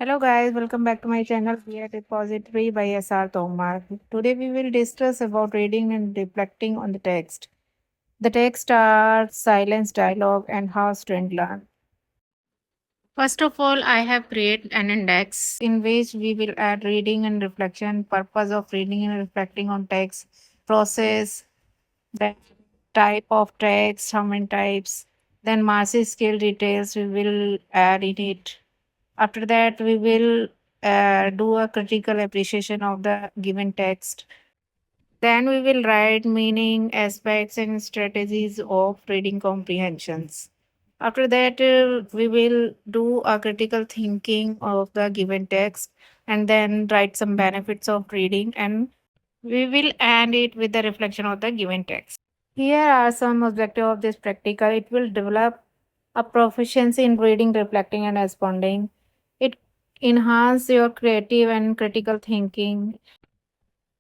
Hello guys, welcome back to my channel Here Repository by SR Tomar. Today we will discuss about reading and reflecting on the text. The text are silence, dialogue, and how students learn. First of all, I have created an index in which we will add reading and reflection, purpose of reading and reflecting on text, process, then type of text, how many types, then massive scale details we will add in it. After that, we will do a critical appreciation of the given text. Then we will write meaning, aspects, and strategies of reading comprehensions. After that, we will do a critical thinking of the given text and then write some benefits of reading, and we will end it with the reflection of the given text. Here are some objectives of this practical. It will develop a proficiency in reading, reflecting, and responding. It enhance your creative and critical thinking.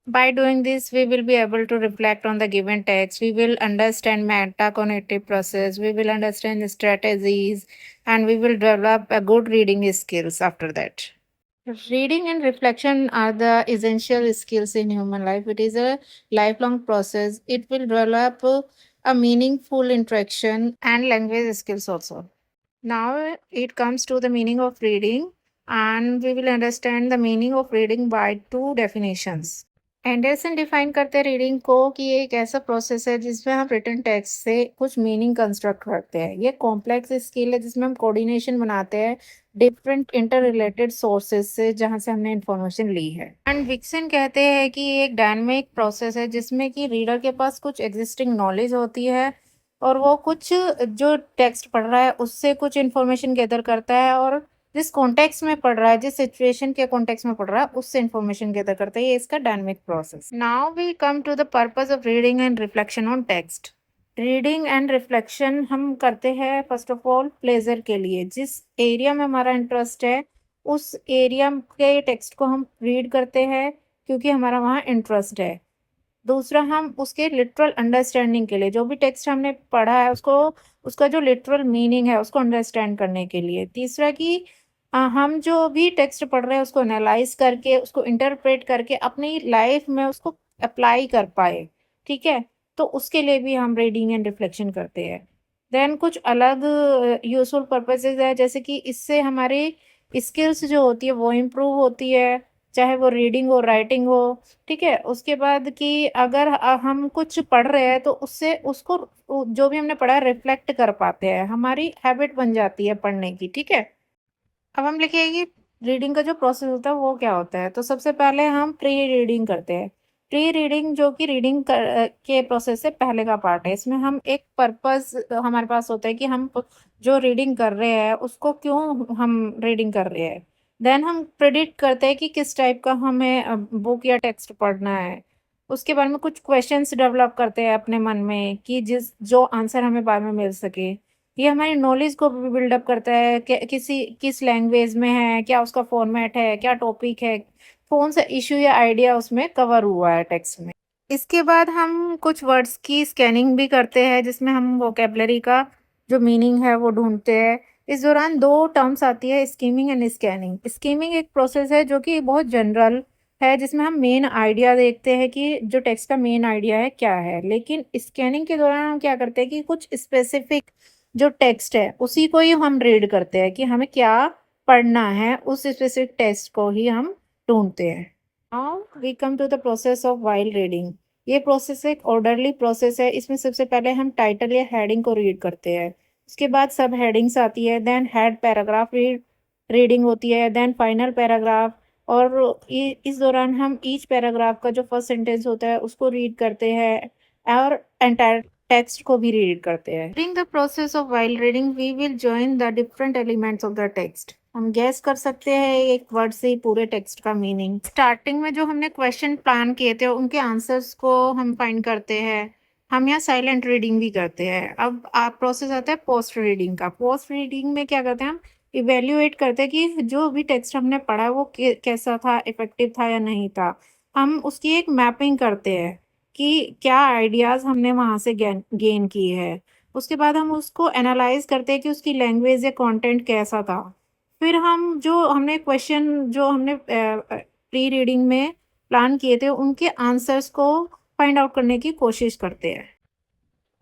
By doing this, we will be able to reflect on the given text. We will understand metacognitive process. We will understand the strategies, and we will develop a good reading skills after that. Reading and reflection are the essential skills in human life. It is a lifelong process. It will develop a meaningful interaction and language skills also. Now it comes to the meaning of reading, and we will understand the meaning of reading by two definitions. Anderson define करते हैं reading को कि ये एक ऐसा process है जिसमें हम रिटन टेक्स्ट से कुछ मीनिंग कंस्ट्रक्ट करते हैं। ये कॉम्प्लेक्स स्किल है जिसमें हम कोऑर्डिनेशन बनाते हैं डिफरेंट इंटर रिलेटेड सोर्सेज से जहाँ से हमने इंफॉर्मेशन ली है। एंड विक्सन कहते हैं कि ये एक डायनामिक प्रोसेस है जिसमें कि रीडर के पास कुछ एग्जिस्टिंग नॉलेज होती है और वो कुछ जो टेक्स्ट पढ़ रहा है उससे कुछ इन्फॉर्मेशन गैदर करता है और जिस कॉन्टेक्स्ट में पढ़ रहा है, जिस सिचुएशन के कॉन्टेक्स्ट में पढ़ रहा है, उससे इन्फॉर्मेशन गैदर करता है। ये इसका dynamic process. Now we come to the purpose of reading and reflection on text. Reading and reflection हम करते हैं फर्स्ट ऑफ ऑल प्लेजर के लिए। जिस एरिया में हमारा इंटरेस्ट है उस एरिया के टेक्स्ट को हम रीड करते हैं क्योंकि हमारा वहाँ इंटरेस्ट है। दूसरा हम उसके लिटरल अंडरस्टैंडिंग के लिए जो भी टेक्स्ट हमने पढ़ा है उसको उसका जो लिटरल मीनिंग है उसको अंडरस्टैंड करने के लिए। तीसरा कि हम जो भी टेक्स्ट पढ़ रहे हैं उसको एनालाइज करके उसको इंटरप्रेट करके अपनी लाइफ में उसको अप्लाई कर पाए। ठीक है, तो उसके लिए भी हम रीडिंग एंड रिफ्लेक्शन करते हैं। देन कुछ अलग यूजफुल पर्पसेस है जैसे कि इससे हमारी स्किल्स जो होती है वो इम्प्रूव होती है, चाहे वो रीडिंग हो राइटिंग हो। ठीक है, उसके बाद कि अगर हम कुछ पढ़ रहे हैं तो उससे उसको जो भी हमने पढ़ा है रिफ्लेक्ट कर पाते हैं, हमारी हैबिट बन जाती है पढ़ने की। ठीक है, अब हम लिखेंगे कि रीडिंग का जो प्रोसेस होता है वो क्या होता है। तो सबसे पहले हम प्री रीडिंग करते हैं। प्री रीडिंग जो कि रीडिंग के प्रोसेस से पहले का पार्ट है। इसमें हम एक पर्पस हमारे पास होता है कि हम जो रीडिंग कर रहे हैं उसको क्यों हम रीडिंग कर रहे हैं। देन हम प्रिडिक्ट करते हैं कि किस टाइप का हमें बुक या टेक्स्ट पढ़ना है। उसके बारे में कुछ क्वेश्चंस डेवलप करते हैं अपने मन में कि जिस जो आंसर हमें बाद में मिल सके। ये हमारी नॉलेज को भी बिल्डअप करता है कि किस लैंग्वेज में है, क्या उसका फॉर्मेट है, क्या टॉपिक है, कौन सा इशू या आइडिया उसमें कवर हुआ है टेक्स्ट में। इसके बाद हम कुछ वर्ड्स की स्कैनिंग भी करते हैं जिसमें हम वोकेबलरी का जो मीनिंग है वो ढूंढते हैं। इस दौरान दो टर्म्स आती है, स्कीमिंग एंड स्कैनिंग। स्कीमिंग एक प्रोसेस है जो कि बहुत जनरल है जिसमें हम मेन आइडिया देखते हैं कि जो टेक्स्ट का मेन आइडिया है क्या है। लेकिन स्कैनिंग के दौरान हम क्या करते हैं कि कुछ स्पेसिफिक जो टेक्स्ट है उसी को ही हम रीड करते हैं कि हमें क्या पढ़ना है, उस स्पेसिफिक टेक्स्ट को ही हम ढूंढते हैं। Now we come to the process of while reading. ये प्रोसेस एक ऑर्डरली प्रोसेस है। इसमें सबसे पहले हम टाइटल या हेडिंग को रीड करते हैं, उसके बाद सब हेडिंग्स आती है, देन हेड पैराग्राफ रीडिंग होती है, देन फाइनल पैराग्राफ। और इस दौरान हम ईच पैराग्राफ का जो फर्स्ट सेंटेंस होता है उसको रीड करते हैं और एंटायर टेक्स्ट को भी रीड करते हैं। During the process of while reading we will join the different elements of the text. हम गैस कर सकते हैं एक वर्ड से ही पूरे टेक्स्ट का मीनिंग। स्टार्टिंग में जो हमने क्वेश्चन प्लान किए थे उनके आंसर्स को हम फाइंड करते हैं। हम यहाँ साइलेंट रीडिंग भी करते हैं। अब आप प्रोसेस आता है पोस्ट रीडिंग का। पोस्ट रीडिंग में क्या करते हैं, हम इवेल्युएट करते हैं कि जो भी टेक्स्ट हमने पढ़ा है वो कैसा था, इफेक्टिव था या नहीं था। हम उसकी एक मैपिंग करते हैं कि क्या आइडियाज़ हमने वहाँ से गेन किए हैं। उसके बाद हम उसको एनालाइज करते हैं कि उसकी लैंग्वेज या कंटेंट कैसा था। फिर हम जो हमने क्वेश्चन जो हमने प्री रीडिंग में प्लान किए थे उनके आंसर्स को फाइंड आउट करने की कोशिश करते हैं।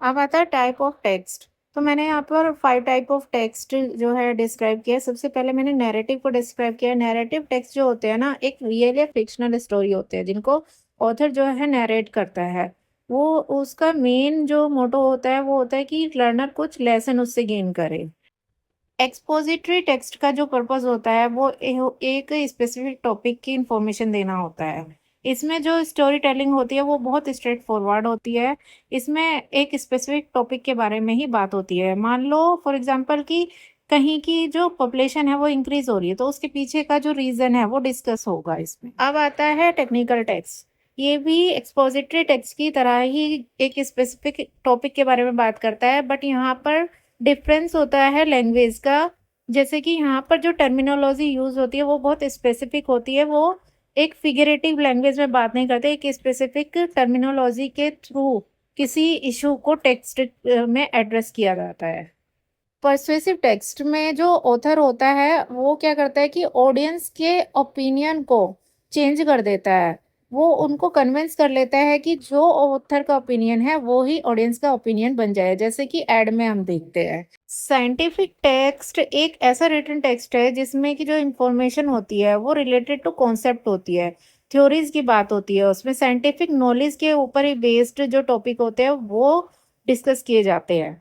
अब आता है टाइप ऑफ टेक्स्ट। तो मैंने यहाँ पर 5 टाइप ऑफ टेक्स्ट जो है डिस्क्राइब किया है। सबसे पहले मैंने नैरेटिव को डिस्क्राइब किया है। नैरेटिव टेक्स्ट जो होते हैं ना, एक रियल या फिक्शनल स्टोरी होते हैं जिनको ऑथर जो है नैरेट करता है। वो उसका मेन जो मोटो होता है वो होता है कि लर्नर कुछ लेसन उससे गेन करे। एक्सपोजिटरी टेक्स्ट का जो पर्पस होता है वो एक स्पेसिफिक टॉपिक की इंफॉर्मेशन देना होता है। इसमें जो स्टोरी टेलिंग होती है वो बहुत स्ट्रेट फॉरवर्ड होती है। इसमें एक स्पेसिफिक टॉपिक के बारे में ही बात होती है। मान लो फॉर एग्जांपल कि कहीं की जो पॉपुलेशन है वो इंक्रीज हो रही है, तो उसके पीछे का जो रीजन है वो डिस्कस होगा इसमें। अब आता है टेक्निकल टेक्स्ट। ये भी एक्सपोजिटरी टेक्स्ट की तरह ही एक स्पेसिफिक टॉपिक के बारे में बात करता है, बट यहाँ पर डिफरेंस होता है लैंग्वेज का। जैसे कि यहाँ पर जो टर्मिनोलॉजी यूज होती है वो बहुत स्पेसिफिक होती है। वो एक फिगरेटिव लैंग्वेज में बात नहीं करते, एक स्पेसिफिक टर्मिनोलॉजी के थ्रू किसी इशू को टेक्स्ट में एड्रेस किया जाता है। पर्सुएसिव टेक्स्ट में जो ऑथर होता है वो क्या करता है कि ऑडियंस के ओपिनियन को चेंज कर देता है। वो उनको कन्विंस कर लेता है कि जो ऑथर का ओपिनियन है वो ही ऑडियंस का ओपिनियन बन जाए, जैसे कि एड में हम देखते हैं। साइंटिफिक टेक्स्ट एक ऐसा रिटन टेक्स्ट है जिसमें कि जो इंफॉर्मेशन होती है वो रिलेटेड टू कॉन्सेप्ट होती है, थ्योरीज की बात होती है। उसमें साइंटिफिक नॉलेज के ऊपर ही बेस्ड जो टॉपिक होते हैं वो डिस्कस किए जाते हैं।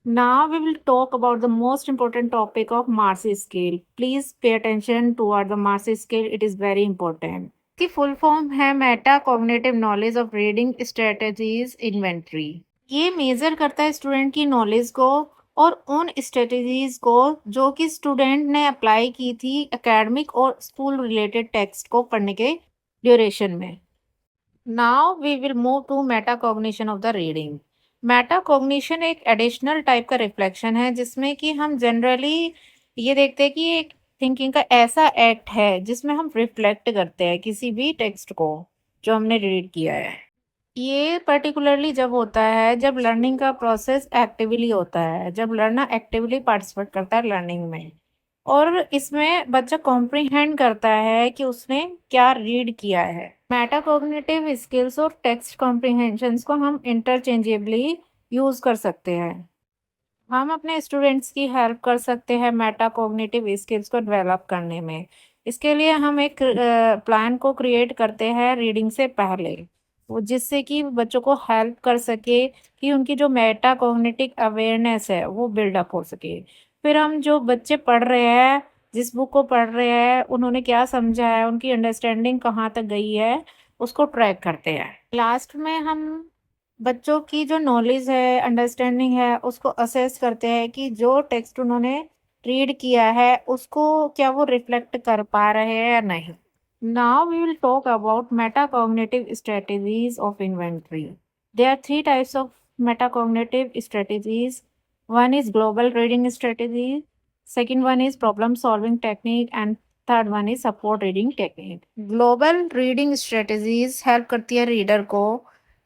Now we will talk about the most important topic of Marcy scale. Please pay attention toward the Marcy scale. It is very important. की फुल फॉर्म है Meta cognitive knowledge of reading strategies inventory. ये major करता है student की knowledge को और उन strategies को जो कि स्टूडेंट ने अप्लाई की थी एकेडमिक और स्कूल रिलेटेड टेक्स्ट को पढ़ने के ड्यूरेशन में। Now we will move to metacognition of the reading. Metacognition एक एडिशनल टाइप का रिफ्लेक्शन है जिसमें कि हम जनरली ये देखते हैं कि एक थिंकिंग का ऐसा एक्ट है जिसमें हम रिफ्लेक्ट करते हैं किसी भी टेक्स्ट को जो हमने रीड किया है। ये पर्टिकुलरली जब होता है जब लर्निंग का प्रोसेस एक्टिवली होता है, जब लर्नर एक्टिवली पार्टिसिपेट करता है लर्निंग में और इसमें बच्चा कॉम्प्रिहेंड करता है कि उसने क्या रीड किया है। मेटाकॉग्निटिव स्किल्स और टेक्स्ट कॉम्प्रिहेंशंस को हम इंटरचेंजेबली यूज कर सकते हैं। हम अपने स्टूडेंट्स की हेल्प कर सकते हैं मेटाकॉग्निटिव स्किल्स को डेवलप करने में। इसके लिए हम एक प्लान को क्रिएट करते हैं रीडिंग से पहले, वो जिससे कि बच्चों को हेल्प कर सके कि उनकी जो मेटाकॉग्निटिव अवेयरनेस है वो बिल्डअप हो सके। फिर हम जो बच्चे पढ़ रहे हैं, जिस बुक को पढ़ रहे हैं, उन्होंने क्या समझा है, उनकी अंडरस्टैंडिंग कहाँ तक गई है, उसको ट्रैक करते हैं। लास्ट में हम बच्चों की जो नॉलेज है, अंडरस्टैंडिंग है, उसको असेस करते हैं कि जो टेक्स्ट उन्होंने रीड किया है उसको क्या वो रिफ्लेक्ट कर पा रहे हैं या नहीं। Now we will talk about metacognitive strategies of inventory. There are 3 types of metacognitive strategies. One is global reading strategy, second one is problem solving technique and third one is support reading technique. Global reading strategies help करती है reader को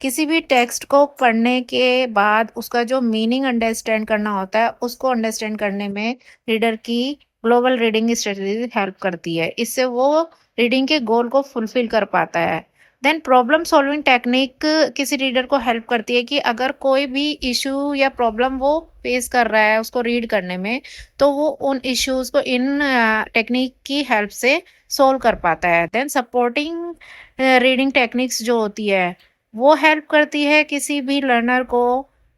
किसी भी text को पढ़ने के बाद उसका जो मीनिंग अंडरस्टैंड करना होता है उसको अंडरस्टैंड करने में रीडर की ग्लोबल रीडिंग स्ट्रेटजी हेल्प करती है। इससे वो रीडिंग के गोल को फुलफिल कर पाता है। देन प्रॉब्लम सॉल्विंग टेक्निक किसी रीडर को हेल्प करती है कि अगर कोई भी इशू या प्रॉब्लम वो फेस कर रहा है उसको रीड करने में, तो वो उन इश्यूज को इन टेक्निक की हेल्प से सोल्व कर पाता है। देन सपोर्टिंग रीडिंग टेक्निक्स जो होती है वो हेल्प करती है किसी भी लर्नर को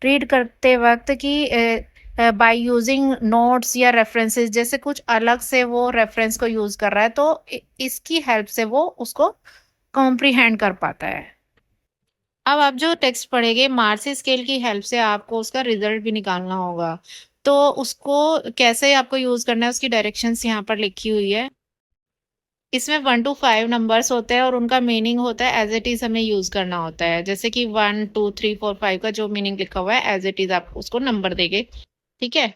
रीड करते वक्त कि बाय यूजिंग नोट्स या रेफरेंसेस, जैसे कुछ अलग से वो रेफरेंस को यूज कर रहा है तो इसकी हेल्प से वो उसको कॉम्प्रिहेंड कर पाता है। अब आप जो टेक्स्ट पढ़ेंगे मार्सी स्केल की हेल्प से आपको उसका रिजल्ट भी निकालना होगा। तो उसको कैसे आपको यूज करना है उसकी डायरेक्शंस यहाँ पर लिखी हुई है। इसमें 1 to 5 नंबर्स होते हैं और उनका मीनिंग होता है एज इट इज हमें यूज करना होता है। जैसे कि 1 2 3 4 5 का जो मीनिंग लिखा हुआ है एज इट इज आप उसको नंबर देंगे। ठीक है।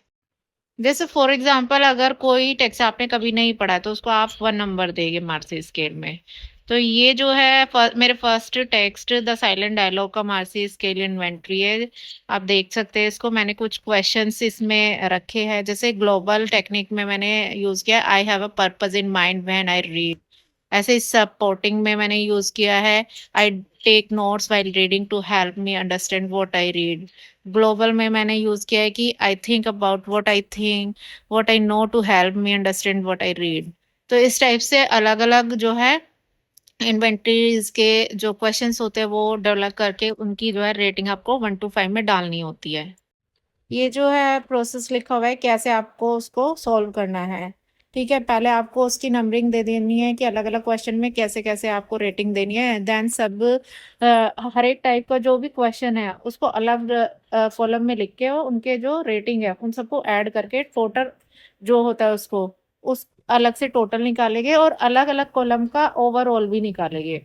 जैसे फॉर एग्जाम्पल अगर कोई टेक्स्ट आपने कभी नहीं पढ़ा तो उसको आप 1 नंबर देंगे मार्सी स्केल में। तो ये जो है मेरे first text the silent dialogue का मार्सी स्केल इन्वेंट्री है। आप देख सकते हैं इसको, मैंने कुछ क्वेश्चंस इसमें रखे हैं, जैसे ग्लोबल टेक्निक में मैंने यूज किया I have a purpose in mind when I read. ऐसे सपोर्टिंग में मैंने यूज किया है I take notes while reading to help me understand what I read. Global में मैंने यूज किया है कि I think about what I think what I know to help me understand what I read. तो इस type से अलग अलग जो है इन्वेंटरीज के जो क्वेश्चंस होते हैं वो डेवलप करके उनकी जो है रेटिंग आपको 1 to 5 में डालनी होती है। ये जो है प्रोसेस लिखा हुआ है कैसे आपको उसको सॉल्व करना है। ठीक है, पहले आपको उसकी नंबरिंग दे देनी है कि अलग अलग क्वेश्चन में कैसे कैसे आपको रेटिंग देनी है। देन सब हर एक टाइप का जो भी क्वेश्चन है उसको अलग कॉलम में लिख के उनके जो रेटिंग है उन सबको ऐड करके टोटल जो होता है उसको उस अलग से टोटल निकालेंगे और अलग अलग कॉलम का ओवरऑल भी निकालेंगे।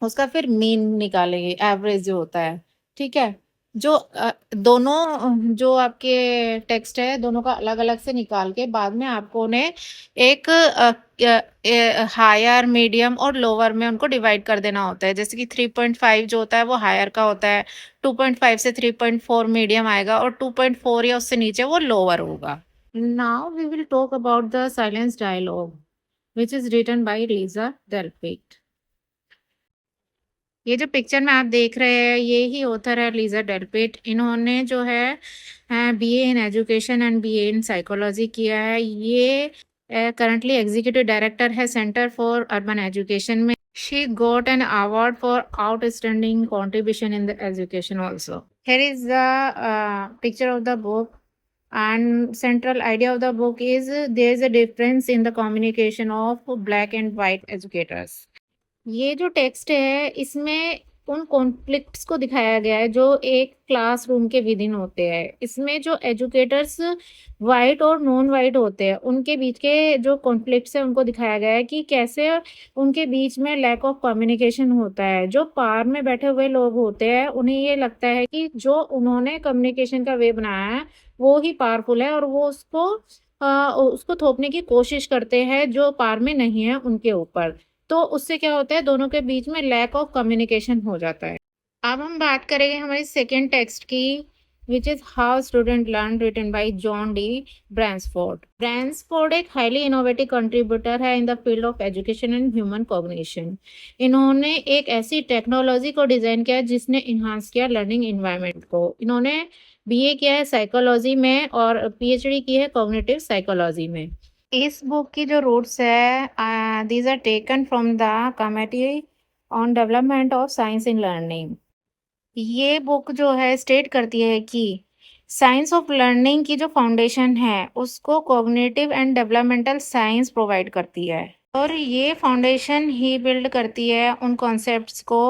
उसका फिर मीन निकालेंगे, एवरेज जो होता है। ठीक है, जो दोनों जो आपके टेक्स्ट है दोनों का अलग अलग से निकाल के बाद में आपको उन्हें एक हायर मीडियम और लोअर में उनको डिवाइड कर देना होता है। जैसे कि 3.5 जो होता है वो हायर का होता है, 2.5 से 3.4 मीडियम आएगा और 2.4 या उससे नीचे वो लोअर होगा। Now we will talk about the silence dialogue which is written by Lisa Delpit. ये जो पिक्चर में आप देख रहे हैं ये ही ऑथर है लीजा डेल्पिट। इन्होंने जो है BA in education and BA in psychology किया है। ये करंटली एग्जीक्यूटिव डायरेक्टर है सेंटर फॉर अर्बन एजुकेशन में। She got an award for outstanding contribution in the education also. Here is the picture of the book, and central idea of the book is there is a difference in the communication of black and white educators. ये जो text है इसमें उन conflicts को दिखाया गया है जो एक क्लासरूम के विदिन होते हैं। इसमें जो एजुकेटर्स वाइट और नॉन वाइट होते हैं उनके बीच के जो कॉन्फ्लिक्ट्स है उनको दिखाया गया है कि कैसे उनके बीच में लैक ऑफ कम्युनिकेशन होता है। जो पार में बैठे हुए लोग होते हैं उन्हें ये लगता है कि जो उन्होंने कम्युनिकेशन का वे बनाया है वो ही पावरफुल है और वो उसको थोपने की कोशिश करते हैं जो पार में नहीं है उनके ऊपर। तो उससे क्या होता है दोनों के बीच में लैक ऑफ कम्युनिकेशन हो जाता है। अब हम बात करेंगे हमारी सेकेंड टेक्स्ट की which is how student learn, written by John D Bransford. Bransford एक हाईली इनोवेटिव कंट्रीब्यूटर है in the field of education and human cognition. इन्होंने एक ऐसी टेक्नोलॉजी को डिजाइन किया जिसने इन्हांस किया लर्निंग इन्वायरमेंट को। इन्होंने बीए किया है साइकोलॉजी में और पीएचडी की है कॉग्निटिव साइकोलॉजी में। इस बुक की जो रूट्स है these are taken from the committee on development of science in learning. ये बुक जो है स्टेट करती है कि साइंस ऑफ लर्निंग की जो फाउंडेशन है उसको cognitive and developmental science provide करती है और ये फाउंडेशन ही बिल्ड करती है उन कॉन्सेप्ट्स को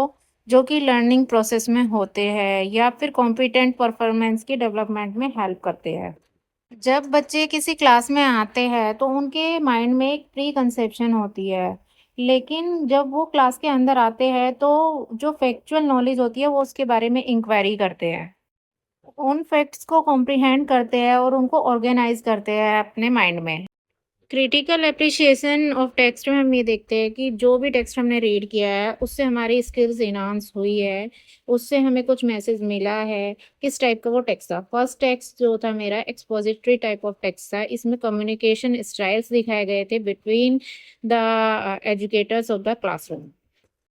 जो कि लर्निंग प्रोसेस में होते हैं या फिर कॉम्पिटेंट परफॉर्मेंस की डेवलपमेंट में हेल्प करते हैं। जब बच्चे किसी क्लास में आते हैं तो उनके माइंड में एक प्री कंसेप्शन होती है, लेकिन जब वो क्लास के अंदर आते हैं तो जो फैक्चुअल नॉलेज होती है वो उसके बारे में इंक्वायरी करते हैं, उन फैक्ट्स को कॉम्प्रिहेंड करते हैं और उनको ऑर्गेनाइज करते हैं अपने माइंड में। क्रिटिकल एप्रिशिएशन ऑफ टेक्स्ट में हम ये देखते हैं कि जो भी टेक्स्ट हमने रीड किया है उससे हमारी स्किल्स इन्हांस हुई है, उससे हमें कुछ मैसेज मिला है। किस टाइप का वो टेक्स्ट था? फर्स्ट टेक्स्ट जो था मेरा एक्सपोजिटरी टाइप ऑफ टेक्स्ट था। इसमें कम्युनिकेशन स्टाइल्स दिखाए गए थे between the educators of the classroom.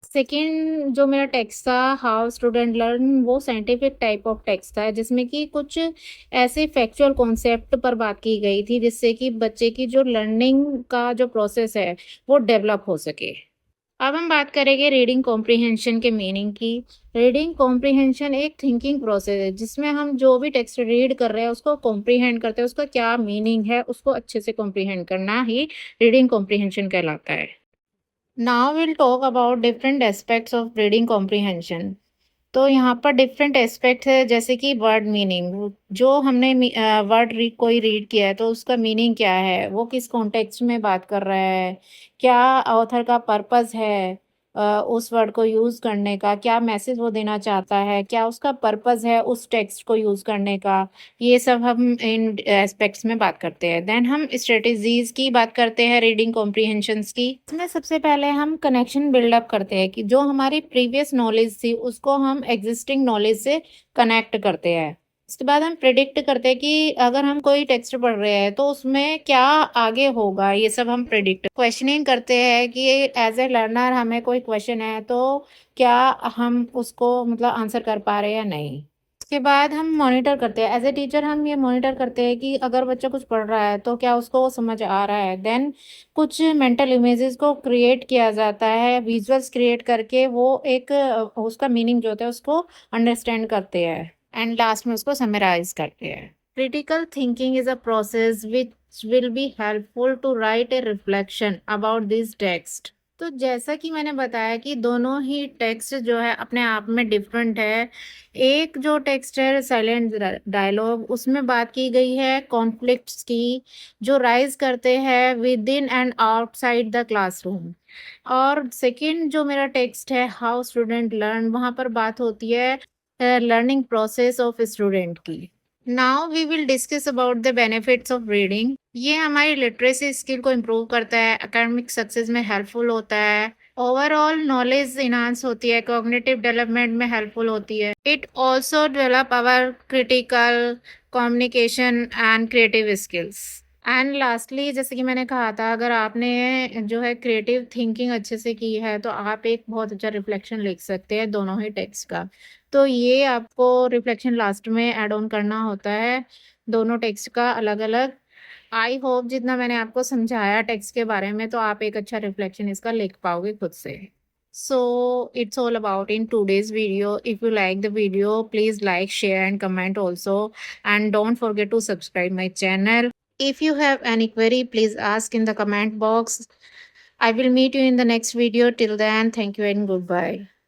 Second जो मेरा टेक्स्ट था हाउ स्टूडेंट लर्न, वो साइंटिफिक टाइप ऑफ टेक्स्ट था जिसमें कि कुछ ऐसे फैक्चुअल कॉन्सेप्ट पर बात की गई थी जिससे कि बच्चे की जो लर्निंग का जो प्रोसेस है वो डेवलप हो सके। अब हम बात करेंगे रीडिंग कॉम्प्रिहेंशन के मीनिंग की। रीडिंग कॉम्प्रिहेंशन एक थिंकिंग प्रोसेस है जिसमें हम जो भी टेक्स्ट रीड कर रहे हैं उसको कॉम्प्रिहेंड करते हैं, उसका क्या मीनिंग है उसको अच्छे से कॉम्प्रिहेंड करना ही रीडिंग कॉम्प्रिहेंशन कहलाता है। Now will talk about different aspects of reading comprehension. तो यहाँ पर डिफरेंट एस्पेक्ट है जैसे कि वर्ड मीनिंग। जो हमने वर्ड कोई रीड किया है तो उसका मीनिंग क्या है, वो किस कॉन्टेक्स्ट में बात कर रहा है, क्या ऑथर का पर्पस है, उस वर्ड को यूज़ करने का, क्या मैसेज वो देना चाहता है, क्या उसका पर्पस है उस टेक्स्ट को यूज़ करने का, ये सब हम इन एस्पेक्ट्स में बात करते हैं। देन हम स्ट्रेटजीज़ की बात करते हैं रीडिंग कॉम्प्रिहेंशंस की। इसमें सबसे पहले हम कनेक्शन बिल्डअप करते हैं कि जो हमारी प्रीवियस नॉलेज थी उसको हम एग्जिस्टिंग नॉलेज से कनेक्ट करते हैं। उसके बाद हम प्रेडिक्ट करते हैं कि अगर हम कोई टेक्स्ट पढ़ रहे हैं तो उसमें क्या आगे होगा, ये सब हम प्रेडिक्ट क्वेश्चनिंग करते हैं कि एज ए लर्नर हमें कोई क्वेश्चन है तो क्या हम उसको मतलब आंसर कर पा रहे हैं या नहीं। उसके बाद हम मॉनिटर करते हैं, एज ए टीचर हम ये मॉनिटर करते हैं कि अगर बच्चा कुछ पढ़ रहा है तो क्या उसको समझ आ रहा है। देन कुछ मेंटल इमेजेस को क्रिएट किया जाता है, विजुअल्स क्रिएट करके वो एक उसका मीनिंग जो होता है उसको अंडरस्टैंड करते हैं एंड लास्ट में उसको समराइज करते हैं। Critical thinking is a process which will be helpful to write a reflection about this text. तो जैसा कि मैंने बताया कि दोनों ही टेक्स्ट जो है अपने आप में डिफरेंट है। एक जो टेक्स्ट है साइलेंट डायलॉग, उसमें बात की गई है कॉन्फ्लिक्ट्स की जो राइज करते हैं with in and outside the classroom. और सेकंड जो मेरा टेक्स्ट है हाउ स्टूडेंट लर्न, वहाँ पर बात होती है लर्निंग प्रोसेस ऑफ स्टूडेंट की। Now we will discuss about the benefits of reading. ये हमारी लिटरेसी स्किल को इम्प्रूव करता है, एकेडमिक सक्सेस में हेल्पफुल होता है, ओवरऑल नॉलेज इनहांस होती है, कॉग्निटिव डेवलपमेंट में हेल्पफुल होती है। It also develop our critical communication and creative skills. And lastly जैसे कि मैंने कहा था, अगर आपने जो है क्रिएटिव थिंकिंग अच्छे से की है तो आप एक बहुत अच्छा रिफ्लेक्शन लिख सकते हैं दोनों ही टेक्स्ट का। तो ये आपको रिफ्लेक्शन लास्ट में ऐड ऑन करना होता है दोनों टेक्स्ट का अलग अलग। आई होप जितना मैंने आपको समझाया टेक्स्ट के बारे में तो आप एक अच्छा रिफ्लेक्शन इसका लिख पाओगे खुद से। So it's all about in today's video. If you like the video, please like, share and comment also. And don't forget to subscribe my channel. If you have any query, please ask in the comment box. I will meet you in the next video. Till then, thank you and goodbye.